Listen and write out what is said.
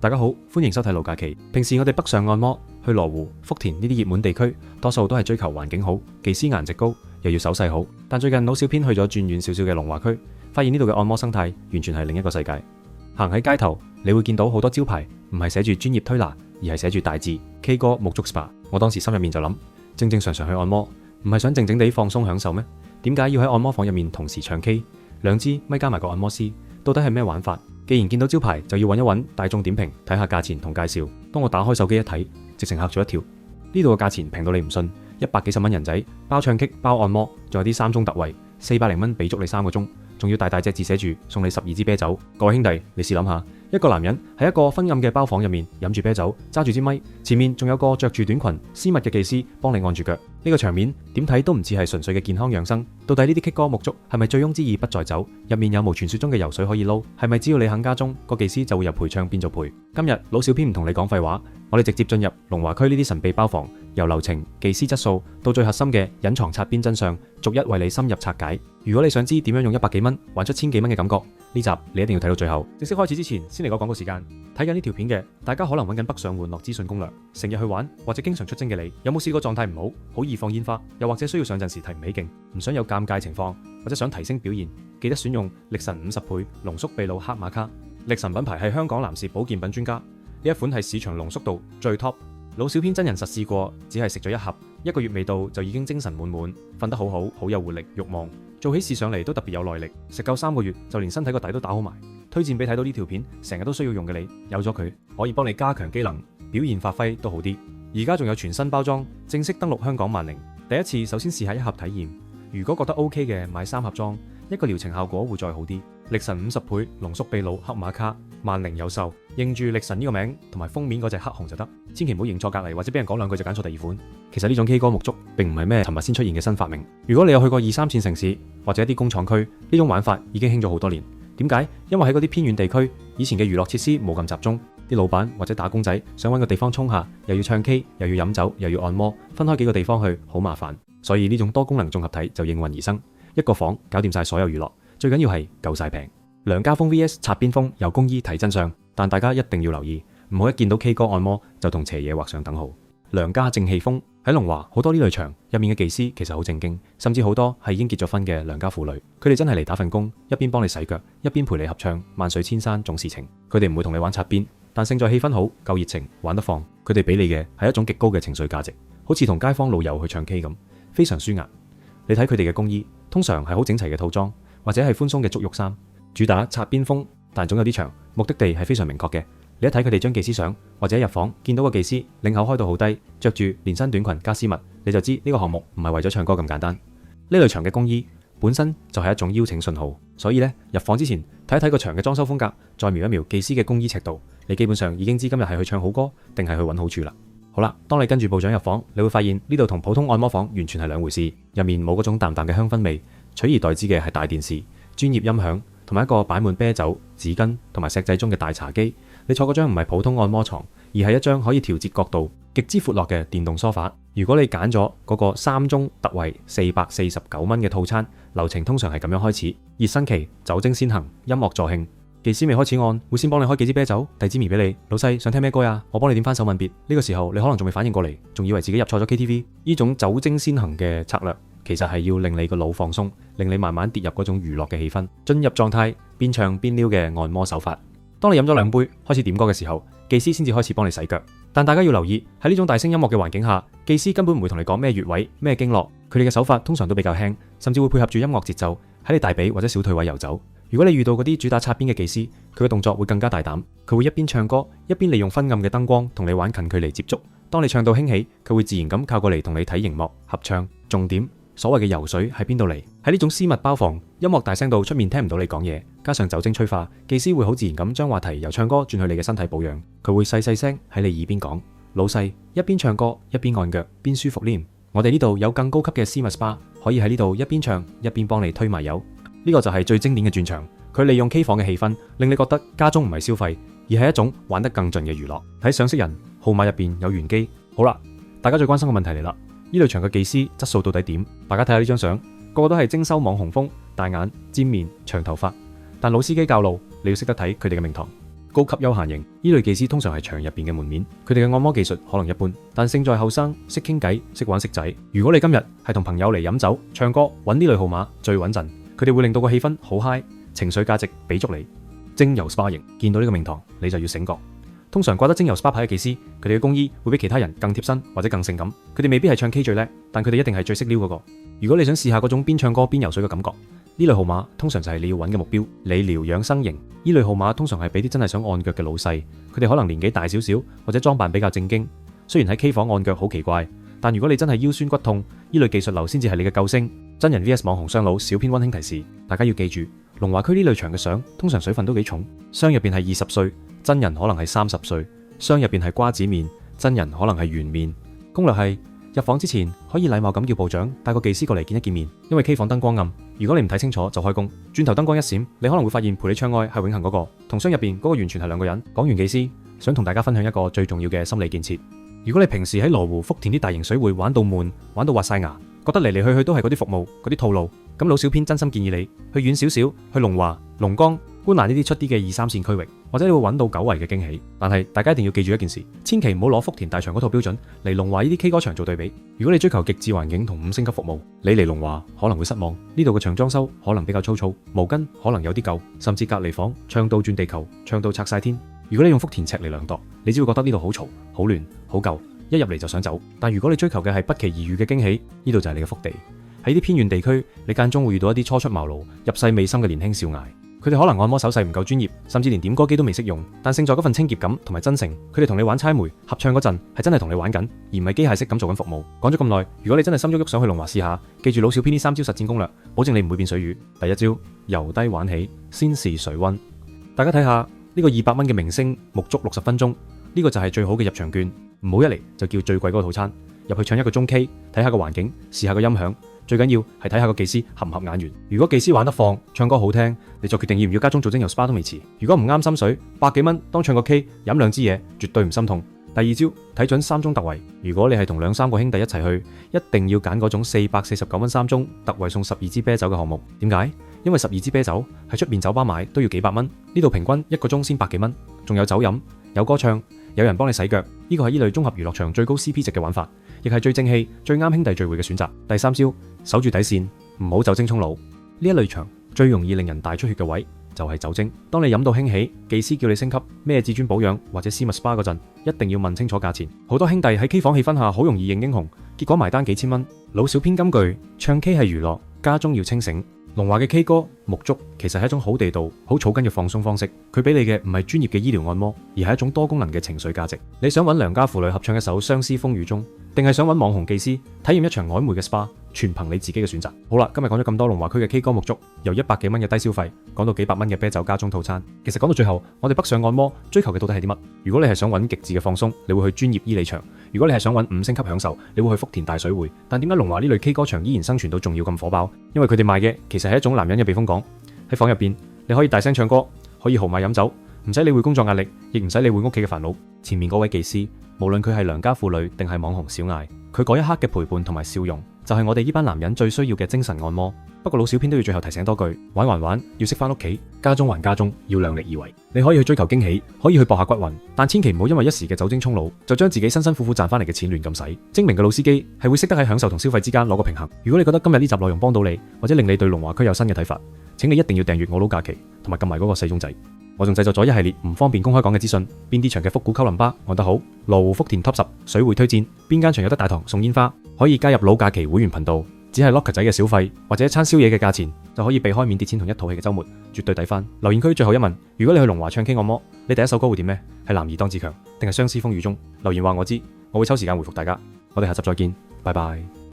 大家好，歡迎收睇盧假期。平時我哋北上按摩，去羅湖、福田呢啲熱門地區，多數都係追求環境好、技師顏值高，又要手勢好。但最近老小編去咗轉遠少少嘅龍華區，發現呢度嘅按摩生態完全係另一個世界。行喺街頭，你會見到好多招牌，唔係寫住專業推拿，而係寫住大字 K 歌沐足 SPA。我當時心入面就諗，正常去按摩，唔係想靜靜地放鬆享受咩？點解要喺按摩房入面同時唱 K？兩支咪加埋個按摩師，到底係咩玩法？既然見到招牌，就要揾一揾大眾點評，睇下價錢同介紹。當我打開手機一睇，直情嚇咗一跳。呢度嘅價錢平到你唔信，100幾十蚊人仔，包唱 K、包按摩，仲有啲3鐘特惠，400零蚊俾足你3個鐘，仲要大字寫住送你12支啤酒。各位兄弟，你試諗下，一個男人喺一個昏暗嘅包房入面飲住啤酒，揸住支咪，前面仲有個着住短裙絲襪嘅技師幫你按住腳，呢個場面點睇都唔似係純粹嘅健康養生。到底呢啲 K 歌沐足係咪醉翁之意不在酒？入面有無傳說中嘅游水可以撈？係咪只要你肯加鐘，個技師就會由陪唱變做陪？今日老小編唔同你講廢話，我哋直接進入龍華區呢啲神秘包房，由流程、技師質素到最核心嘅隱藏擦邊真相，逐一為你深入拆解。如果你想知點樣用100幾蚊玩出1000幾蚊嘅感覺，呢集你一定要睇到最後。正式開始之前，先嚟個廣告時間。睇緊呢條片嘅大家可能揾緊北上玩樂資訊攻略，成日去玩或者經常出征嘅你，有冇試過狀態唔好，好易放煙花，又或者需要上陣時提唔起勁，唔想有尷尬情況，或者想提升表現，記得選用力神50倍濃縮秘魯黑瑪卡。力神品牌係香港男士保健品專家，呢一款係市場濃縮度最 top。老小編真人實試過，只係食咗1盒，1個月未到就已經精神滿滿，瞓得好好，好有活力慾望，做起事上嚟都特別有耐力。食夠3個月就連身體個底都打好埋。推薦俾睇到呢條片成日都需要用嘅你，有咗佢可以幫你加強機能，表現發揮都好啲。而家仲有全新包裝，正式登陸香港萬寧。第一次首先試下1盒體驗，如果覺得 OK 嘅，買3盒裝，一個療程效果會再好啲。力神50倍濃縮秘魯黑瑪卡，萬寧有售，認住力神呢個名同埋封面嗰隻黑紅就得，千祈唔好認錯隔離或者俾人講兩句就揀錯第二款。其實呢種 K 歌沐足並唔係咩尋日先出現嘅新發明，如果你有去過2、3線城市或者一啲工廠區，呢種玩法已經興咗好多年。點解？因為喺嗰啲偏遠地區，以前嘅娛樂設施冇咁集中，啲老闆或者打工仔想揾個地方沖下，又要唱 K， 又要飲酒，又要按摩，分開幾個地方去，好麻煩。所以呢種多功能綜合體就應運而生，一個房搞掂晒所有娛樂，最緊要係夠晒平。梁家風 VS 擦邊風，由公醫睇真相，但大家一定要留意，唔好一見到 K 歌按摩就同邪嘢畫上等號。梁家正氣風喺龍華好多呢類場入面嘅技師其實好正經，甚至好多係已經結咗婚嘅良家婦女，佢哋真係嚟打份工，一邊幫你洗腳，一邊陪你合唱萬水千山總是情。佢哋唔會同你玩擦邊，但勝在氣氛好，夠熱情，玩得放。佢哋俾你嘅係一種極高嘅情緒價值，好似同街坊老友去唱 K 咁，非常舒壓。你睇佢哋嘅工衣，通常係好整齊嘅套裝，或者係寬鬆嘅足浴衫，主打擦邊風，但總有啲場目的地係非常明確嘅。你一睇佢哋張技師相，或者一入房見到個技師領口開到好低，着住連身短裙加絲襪，你就知呢個項目唔係為咗唱歌咁簡單。呢類場嘅工衣本身就係一種邀請信號，所以入房之前睇一睇個場嘅裝修風格，再瞄一瞄技師嘅工衣尺度，你基本上已經知今日係去唱好歌定係去揾好處啦。好啦，當你跟住部長入房，你會發現呢度同普通按摩房完全係兩回事，入面冇嗰種淡淡嘅香薰味，取而代之嘅係大電視、專業音響同埋一個擺滿啤酒、紙巾同埋石仔鐘嘅大茶几。你坐嗰張唔係普通按摩床，而係一張可以調節角度、極之闊落嘅電動梳化。如果你揀咗嗰個3鐘特惠449蚊嘅套餐，流程通常係咁樣開始：熱身期、酒精先行、音樂助興。技師未開始按，會先幫你開幾支啤酒，遞支咪俾你。老細想聽咩歌呀？我幫你點翻首吻別。呢個時候你可能仲未反應過嚟，仲以為自己入錯咗 KTV。呢種酒精先行嘅策略，其實係要令你個腦放鬆，令你慢慢跌入嗰種娛樂嘅氣氛，進入狀態，邊唱邊撩嘅按摩手法。當你飲咗2杯，開始點歌嘅時候，技師先至開始幫你洗腳。但大家要留意，喺呢種大聲音樂嘅環境下，技師根本唔會同你講咩穴位、咩經絡，佢哋嘅手法通常都比較輕，甚至會配合住音樂節奏喺你大髀或者小腿位游走。如果你遇到嗰啲主打擦邊嘅技師，佢嘅動作會更加大膽，佢會一邊唱歌，一邊利用昏暗嘅燈光同你玩近距離接觸。當你唱到興起，佢會自然咁靠過嚟同你睇熒幕合唱。重點，所謂嘅游水喺邊度嚟？喺呢種私密包房，音樂大聲到出面聽唔到你講嘢，加上酒精催化，技師會好自然咁將話題由唱歌轉去你嘅身體保養。佢會細細聲喺你耳邊講：老細，一邊唱歌一邊按腳，邊舒服黏。我哋呢度有更高級嘅私密 SPA，可以喺呢度一邊唱一邊幫你推埋油。呢個就係最經典嘅轉場。佢利用 K 房嘅氣氛，令你覺得家中唔係消費，而係一種玩得更盡嘅娛樂。睇相識人號碼入邊有玄機。好啦，大家最關心嘅問題嚟啦，呢類場嘅技師質素到底點？大家睇下呢張相，個個都係精修網紅風，大眼、尖面、長頭髮。但老司機教路，你要識得睇佢哋嘅名堂。高級休閒型。呢類技師通常係場入邊嘅門面，佢哋嘅按摩技術可能一般，但勝在後生，識傾偈，識玩識仔。如果你今日係同朋友嚟飲酒、唱歌，揾呢類號碼最穩陣，佢哋會令到個氣氛好嗨，情緒價值俾足你。精油 SPA 型，見到呢個名堂你就要醒覺。通常掛得精油 SPA 牌嘅技師，佢哋嘅工衣會比其他人更貼身或者更性感。佢哋未必係唱 K 最叻，但佢哋一定係最識撩嗰個。如果你想試下嗰種邊唱歌邊游水嘅感覺，呢類號碼通常就係你要揾嘅目標。理療養生型，呢類號碼通常係俾啲真係想按腳嘅老細，佢哋可能年紀大少少或者裝扮比較正經。雖然喺 K 房按腳好奇怪，但如果你真係腰酸骨痛，呢類技術流先至係你嘅救星。真人 VS 網紅雙佬，小編溫馨提示，大家要記住，龍華區呢類場嘅相通常水分都幾重，相入邊係20歲，真人可能係30歲，相入邊係瓜子面，真人可能係圓面。攻略係入房之前可以禮貌咁叫部長帶個技師過嚟見一見面，因為 K 房燈光暗，如果你唔睇清楚就開工，轉頭燈光一閃，你可能會發現陪你唱愛係永恆嗰個，同相入邊嗰個完全係兩個人。講完技師，想同大家分享一個最重要嘅心理建設。如果你平時喺羅湖、福田啲大型水匯玩到悶，玩到滑晒牙，覺得嚟嚟去去都係嗰啲服務、嗰啲套路，咁老小編真心建議你去遠少少，去龍華、龍崗、觀瀾呢啲出啲嘅2、3線區域，或者你會揾到久違嘅驚喜。但係大家一定要記住一件事，千祈唔好攞福田大場嗰套標準嚟龍華呢啲 K 歌場做對比。如果你追求極致環境同5星級服務，你嚟龍華可能會失望。呢度嘅場裝修可能比較粗糙，毛巾可能有啲舊，甚至隔離房唱到轉地球，唱到拆晒天。如果你用福田尺嚟量度，你只會覺得呢度好嘈、好亂、好舊，一入嚟就想走。但如果你追求嘅係不期而遇嘅驚喜，呢度就係你嘅福地。喺啲偏遠地區，你間中會遇到一啲初出茅廬、入世未深嘅年輕少艾，佢哋可能按摩手勢唔夠專業，甚至連點歌機都未識用，但勝在嗰份清潔感同埋真誠。佢哋同你玩猜枚、合唱嗰陣，係真係同你玩緊，而唔係機械式咁做緊服務。講咗咁耐，如果你真係心喐喐想去龍華試下，記住老小編呢3招實戰攻略，保證你唔會變水魚。第1招，由低玩起，先試水溫。大家睇下呢個200蚊嘅明星沐足60分鐘，呢個就係最好嘅入場券。唔好一嚟就叫最貴嗰個套餐，入去唱1個鐘 K， 睇下個環境，試下個音響，最緊要係睇下個技師合唔合眼緣。如果技師玩得放，唱歌好聽，你再決定要唔要加鐘做精油 SPA 都未遲。如果唔啱心水，100幾蚊當唱個 K， 飲2支嘢，絕對唔心痛。第2招，睇準3盅特惠。如果你係同2、3個兄弟一齊去，一定要揀嗰種449蚊3盅特惠送12支啤酒嘅項目。點解？因為12支啤酒喺出面酒吧買都要幾百蚊，呢度平均1個鐘先100幾蚊，仲有酒飲，有歌唱，有人幫你洗腳。呢個係呢類綜合娛樂場最高 CP 值嘅玩法，亦係最正氣、最啱兄弟聚會嘅選擇。第3招，守住底線，唔好酒精衝腦。呢一類場最容易令人大出血嘅位就係酒精。當你飲到興起，技師叫你升級咩至尊保養或者私密 SPA 嗰陣，一定要問清楚價錢。好多兄弟喺 K 房氣氛下好容易認英雄，結果埋單幾千蚊。老小編金句：唱 K 係娛樂，家中要清醒。龍華嘅 K 歌沐足其實係一種好地道、好草根嘅放鬆方式。佢俾你嘅唔係專業嘅醫療按摩，而係一種多功能嘅情緒價值。你想揾良家婦女合唱一首《相思風雨中》，定係想揾網紅技師體驗一場曖昧嘅 SPA？全憑你自己嘅選擇。好啦，今日講咗咁多龍華區嘅 K 歌沐足，由100幾蚊嘅低消費講到幾百蚊嘅啤酒加鐘套餐。其實講到最後，我哋北上按摩追求嘅到底係啲乜？如果你係想揾極致嘅放鬆，你會去專業伊利場；如果你係想揾5星級享受，你會去福田大水匯。但點解龍華呢類 K 歌場依然生存到仲要咁火爆？因為佢哋賣嘅其實係一種男人嘅避風港。喺房入邊，你可以大聲唱歌，可以豪邁飲酒，唔使理會工作壓力，亦唔使理會屋企嘅煩惱。前面嗰位技師，無論佢係良家婦女定係網紅小艾，佢嗰一刻嘅陪伴同埋笑容，就係我哋呢班男人最需要嘅精神按摩。不過老小編都要最後提醒多句，玩還玩，要識翻屋企，家中還家中，要量力而為。你可以去追求驚喜，可以去搏下骨運，但千祈唔好因為一時嘅酒精衝腦，就將自己辛辛苦苦賺翻嚟嘅錢亂咁使。精明嘅老司機係會識得喺享受同消費之間攞個平衡。如果你覺得今日呢集內容幫到你，或者令你對龍華區有新嘅睇法，請你一定要訂閱我老假期，同埋撳埋嗰個細鐘仔。我仲製作咗一系列唔方便公開講嘅資訊，邊啲場嘅復古溝淋巴按得好，羅湖福田 Top 10水匯推薦，邊間場有得大堂送煙花，可以加入老假期會員頻道，只係 locker 仔嘅小費或者一餐宵夜嘅價錢，就可以避開緬甸錢同一套戲嘅週末，絕對抵翻。留言區最後一問，如果你去龍華唱 K 按摩，你第一首歌會點咩？係男兒當自強定係相思風雨中？留言話我知，我會抽時間回覆大家。我哋下集再見，拜拜。